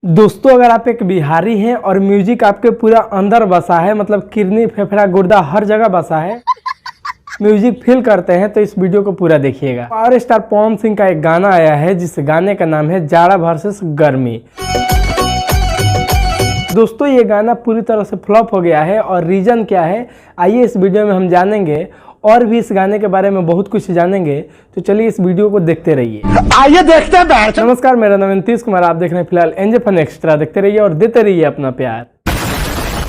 दोस्तों अगर आप एक बिहारी हैं और म्यूजिक आपके पूरा अंदर बसा है, मतलब किडनी फेफड़ा गुर्दा हर जगह बसा है, म्यूजिक फील करते हैं तो इस वीडियो को पूरा देखिएगा। पावर स्टार पवन सिंह का एक गाना आया है जिस गाने का नाम है जाड़ा वर्सेस गर्मी। दोस्तों ये गाना पूरी तरह से फ्लॉप हो गया है और रीजन क्या है आइए इस वीडियो में हम जानेंगे और भी इस गाने के बारे में बहुत कुछ जानेंगे। तो चलिए इस वीडियो को देखते रहिए। आइए देखते हैं। नमस्कार, मेरा नाम नीतीश कुमार, आप देख रहे हैं फिलहाल एनजे फन एक्स्ट्रा। देखते रहिए और देते रहिए अपना प्यार।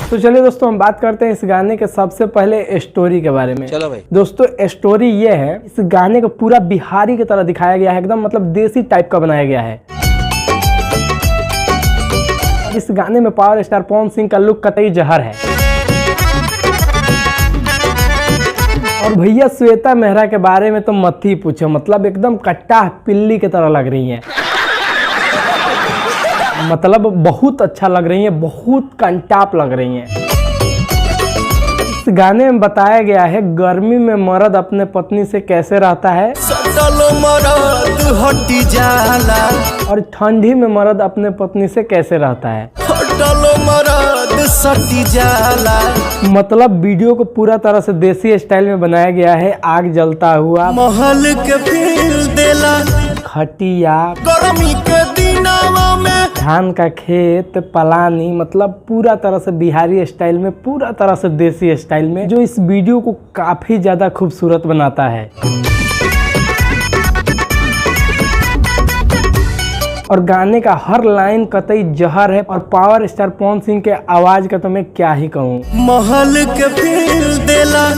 तो चलिए दोस्तों हम बात करते हैं इस गाने के सबसे पहले स्टोरी के बारे में। चलो भाई। दोस्तों स्टोरी ये है, इस गाने को पूरा बिहारी की तरह दिखाया गया है, एकदम मतलब देसी टाइप का बनाया गया है। इस गाने में पावर स्टार पवन सिंह का लुक कतई जहर है। और भैया श्वेता मेहरा के बारे में तो मत ही पूछो, मतलब एकदम कट्टा पिल्ली की तरह लग रही हैं। मतलब बहुत अच्छा लग रही हैं, बहुत कंटाप लग रही हैं। इस गाने में बताया गया है गर्मी में मर्द अपने पत्नी से कैसे रहता है और ठंडी में मर्द अपने पत्नी से कैसे रहता है। मतलब वीडियो को पूरा तरह से देसी स्टाइल में बनाया गया है। आग जलता हुआ महल के फील देला, खटिया गर्मी के दिनवा में धान का खेत पलानी, मतलब पूरा तरह से बिहारी स्टाइल में, पूरा तरह से देसी स्टाइल में, जो इस वीडियो को काफी ज्यादा खूबसूरत बनाता है। और गाने का हर लाइन कतई जहर है और पावर स्टार पवन सिंह के आवाज का तो मैं क्या ही कहूँ। महल के फील देला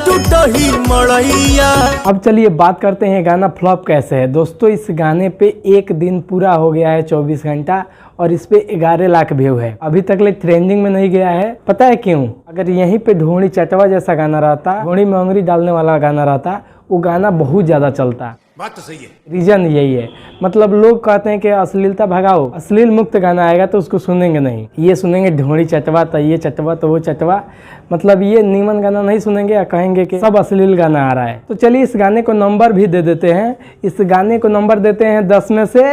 टूटही मड़ैया। अब चलिए बात करते हैं गाना फ्लॉप कैसे है। दोस्तों इस गाने पे एक दिन पूरा हो गया है 24 घंटा और इस पे 11 लाख व्यू है। अभी तक ले ट्रेंडिंग में नहीं गया है। पता है क्यों? अगर यहीं पे ढोणी चटवा जैसा गाना रहता, ढोणी में अंगुरी डालने वाला गाना रहता, वो गाना बहुत ज्यादा चलता। बात तो सही है। रीजन यही है, मतलब लोग कहते हैं कि अश्लीलता भगाओ, अश्लील मुक्त गाना आएगा तो उसको सुनेंगे नहीं, ये सुनेंगे ढोणी चटवा तो ये चटवा तो वो चटवा, मतलब ये नीमन गाना नहीं सुनेंगे या कहेंगे कि सब अश्लील गाना आ रहा है। तो चलिए इस गाने को नंबर भी दे देते हैं। इस गाने को नंबर देते हैं 10 में से।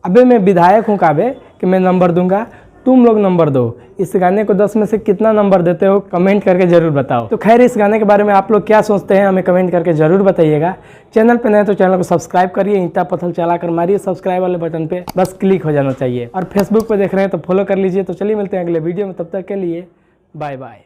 अबे मैं विधायक हूँ काबे कि मैं नंबर दूंगा, तुम लोग नंबर दो। इस गाने को 10 में से कितना नंबर देते हो कमेंट करके जरूर बताओ। तो खैर इस गाने के बारे में आप लोग क्या सोचते हैं हमें कमेंट करके जरूर बताइएगा। चैनल पे नए तो चैनल को सब्सक्राइब करिए, ईंटा पत्थर चला कर मारिए सब्सक्राइब वाले बटन पे, बस क्लिक हो जाना चाहिए। और फेसबुक पे देख रहे हैं तो फॉलो कर लीजिए। तो चलिए मिलते हैं अगले वीडियो में, तब तक के लिए बाय बाय।